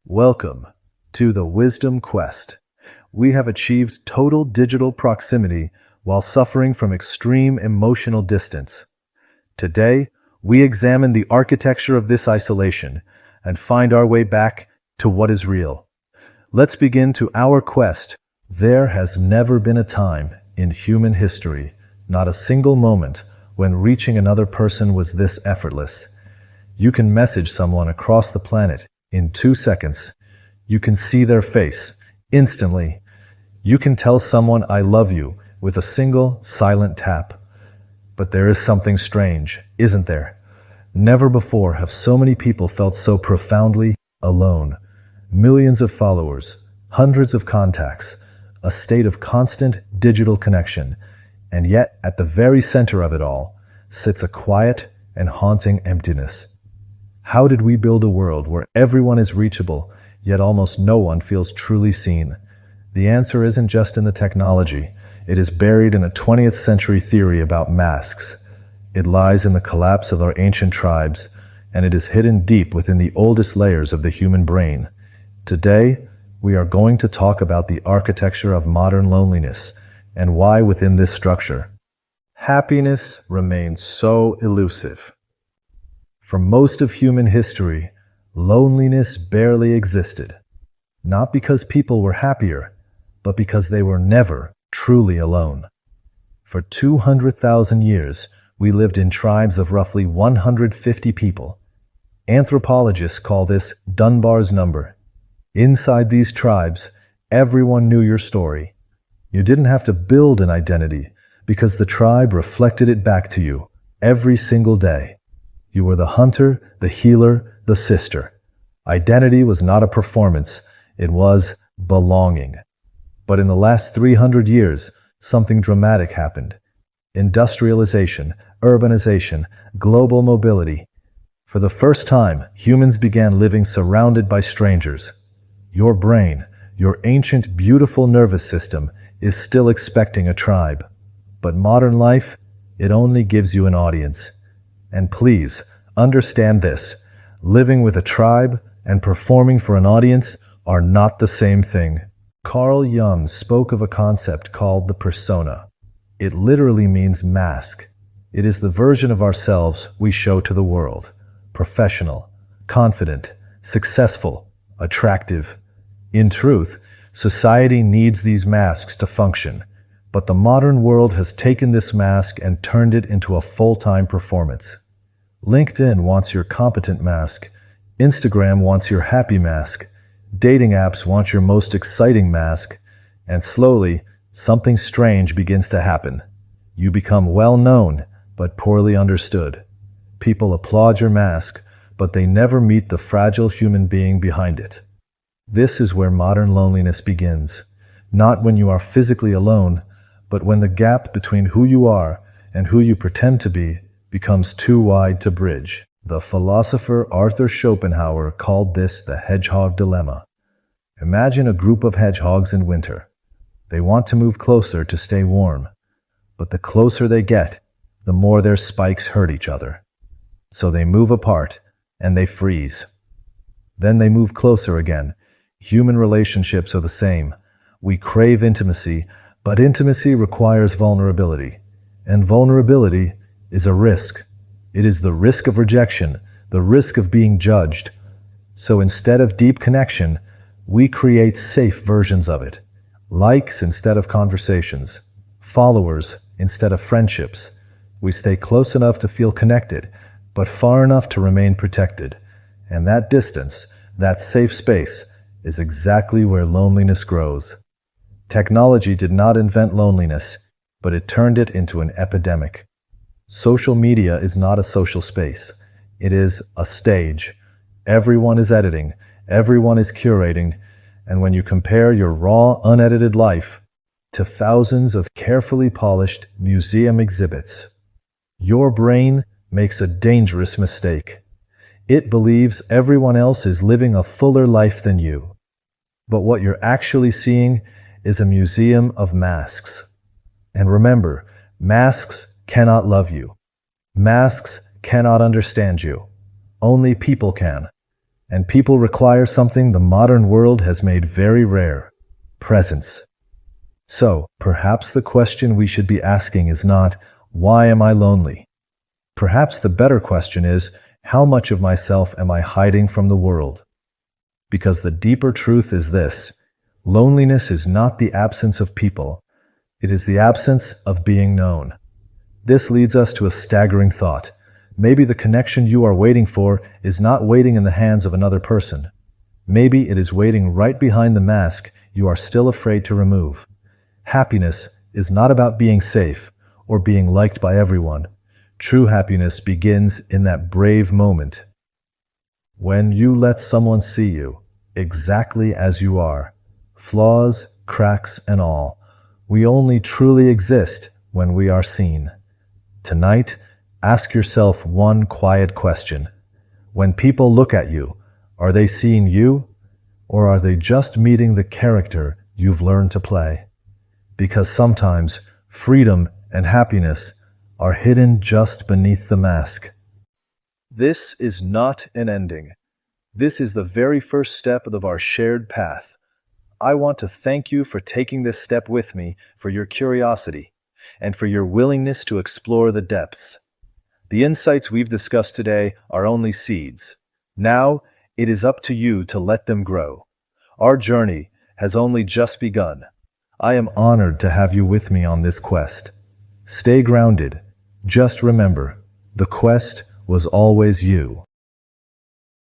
Welcome to the Wisdom Quest. We have achieved total digital proximity while suffering from extreme emotional distance. Today, we examine the architecture of this isolation and find our way back to what is real. Let's begin to our quest. There has never been a time in human history, not a single moment, when reaching another person was this effortless. You can message someone across the planet in 2 seconds. You can see their face instantly. You can tell someone I love you with a single silent tap. But there is something strange, isn't there? Never before have so many people felt so profoundly alone. Millions of followers, hundreds of contacts, a state of constant digital connection, and yet at the very center of it all sits a quiet and haunting emptiness. How did we build a world where everyone is reachable, yet almost no one feels truly seen? The answer isn't just in the technology. It is buried in a 20th century theory about masks. It lies in the collapse of our ancient tribes, and it is hidden deep within the oldest layers of the human brain. Today, we are going to talk about the architecture of modern loneliness and why within this structure, happiness remains so elusive. For most of human history, loneliness barely existed, not because people were happier, but because they were never truly alone. For 200,000 years, we lived in tribes of roughly 150 people. Anthropologists call this Dunbar's number. Inside these tribes, everyone knew your story. You didn't have to build an identity because the tribe reflected it back to you every single day. You were the hunter, the healer, the sister. Identity was not a performance, it was belonging. But in the last 300 years, something dramatic happened. Industrialization, urbanization, global mobility. For the first time, humans began living surrounded by strangers. Your brain, your ancient, beautiful nervous system, is still expecting a tribe. But modern life, it only gives you an audience. And please, understand this. Living with a tribe and performing for an audience are not the same thing. Carl Jung spoke of a concept called the persona. It literally means mask. It is the version of ourselves we show to the world. Professional, confident, successful, attractive. In truth, society needs these masks to function. But the modern world has taken this mask and turned it into a full-time performance. LinkedIn wants your competent mask. Instagram wants your happy mask. Dating apps want your most exciting mask. And slowly, something strange begins to happen. You become well known, but poorly understood. People applaud your mask, but they never meet the fragile human being behind it. This is where modern loneliness begins. Not when you are physically alone, but when the gap between who you are and who you pretend to be becomes too wide to bridge. The philosopher Arthur Schopenhauer called this the hedgehog dilemma. Imagine a group of hedgehogs in winter. They want to move closer to stay warm, but the closer they get, the more their spikes hurt each other. So they move apart and they freeze. Then they move closer again. Human relationships are the same. We crave intimacy, but intimacy requires vulnerability, and vulnerability is a risk. It is the risk of rejection, the risk of being judged. So instead of deep connection, we create safe versions of it. Likes instead of conversations, followers instead of friendships. We stay close enough to feel connected, but far enough to remain protected. And that distance, that safe space, is exactly where loneliness grows. Technology did not invent loneliness, but it turned it into an epidemic. Social media is not a social space. It is a stage. Everyone is editing, everyone is curating, and when you compare your raw, unedited life to thousands of carefully polished museum exhibits, your brain makes a dangerous mistake. It believes everyone else is living a fuller life than you. But what you're actually seeing is a museum of masks. And remember, masks cannot love you. Masks cannot understand you. Only people can. And people require something the modern world has made very rare: presence. So, perhaps the question we should be asking is not, why am I lonely? Perhaps the better question is, how much of myself am I hiding from the world? Because the deeper truth is this: loneliness is not the absence of people, it is the absence of being known. This leads us to a staggering thought. Maybe the connection you are waiting for is not waiting in the hands of another person. Maybe it is waiting right behind the mask you are still afraid to remove. Happiness is not about being safe or being liked by everyone. True happiness begins in that brave moment when you let someone see you exactly as you are, flaws, cracks, and all. We only truly exist when we are seen. Tonight, ask yourself one quiet question. When people look at you, are they seeing you, or are they just meeting the character you've learned to play? Because sometimes freedom and happiness are hidden just beneath the mask. This is not an ending. This is the very first step of our shared path. I want to thank you for taking this step with me, for your curiosity, and for your willingness to explore the depths. The insights we've discussed today are only seeds. Now, it is up to you to let them grow. Our journey has only just begun. I am honored to have you with me on this quest. Stay grounded. Just remember, the quest was always you.